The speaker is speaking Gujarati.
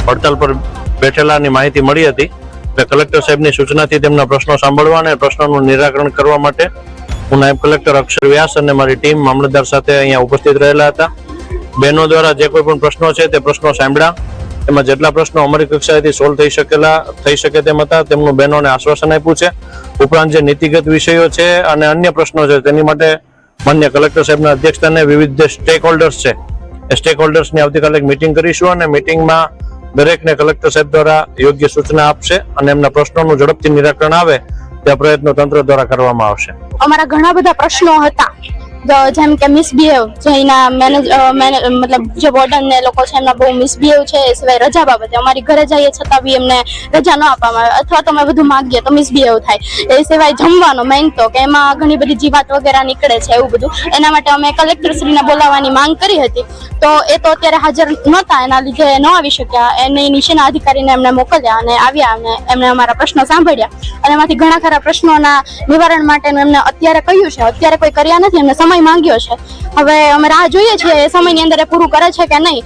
હડતાલ પર બેઠેલાની માહિતી મળી હતી. એટલે કલેક્ટર સાહેબની સૂચનાથી તેમના પ્રશ્નો સાંભળવા અને પ્રશ્નોનું નિરાકરણ કરવા માટે હું નાયબ કલેક્ટર અક્ષર વ્યાસ અને મારી ટીમ મામલતદાર સાથે અહીંયા ઉપસ્થિત રહેલા હતા. બહેનો દ્વારા જે કોઈ પણ પ્રશ્નો છે તે પ્રશ્નો સાંભળ્યા. એમાં જેટલા પ્રશ્નો અમારી કક્ષાએથી સોલ્વ થઈ શકે તેમ હતા તેમનું બહેનોને આશ્વાસન આપ્યું છે. ઉપરાંત જે નીતિગત વિષયો છે અને અન્ય પ્રશ્નો છે તેની માટે માન્ય કલેક્ટર સાહેબના અધ્યક્ષસ્થાને વિવિધ સ્ટેક હોલ્ડર્સ છે એ સ્ટેક હોલ્ડર્સની આવતીકાલે એક મિટિંગ કરીશું અને મિટિંગમાં દરેકને કલેક્ટર સાહેબ દ્વારા યોગ્ય સૂચના આપશે અને એમના પ્રશ્નોનું ઝડપથી નિરાકરણ આવે તે પ્રયત્નો તંત્ર દ્વારા કરવામાં આવશે. અમારા ઘણા બધા પ્રશ્નો હતા, જેમ કે મિસબિહેવ, જેના મતલબ જે વોર્ડન ને લોકો છે એમના બહુ મિસબિહેવ છે. એ સિવાય રજા બાબતે અમારી ઘરે જઈએ છતાં બી એમને રજા ન આપવામાં આવે અથવા તો અમે બધું માગીએ તો મિસબિહેવ થાય. એ સિવાય જમવાનો મેઇન તો કે એમાં ઘણી બધી જીવાત વગેરે નીકળે છે એવું બધું. એના માટે અમે કલેક્ટરશ્રીને બોલાવવાની માંગ કરી હતી, તો એ તો અત્યારે હાજર નહોતા, એના લીધે ન આવી શક્યા. એની નીચેના અધિકારીને એમને મોકલ્યા અને આવ્યા અને એમને અમારા પ્રશ્નો સાંભળ્યા અને એમાંથી ઘણા ખરા પ્રશ્નોના નિવારણ માટેનું એમને અત્યારે કહ્યું છે. અત્યારે કોઈ કર્યા નથી, એમને સમય માંગ્યો છે. હવે અમે રાહ જોઈએ છીએ એ સમયની અંદર એ પૂરું કરે છે કે નહીં.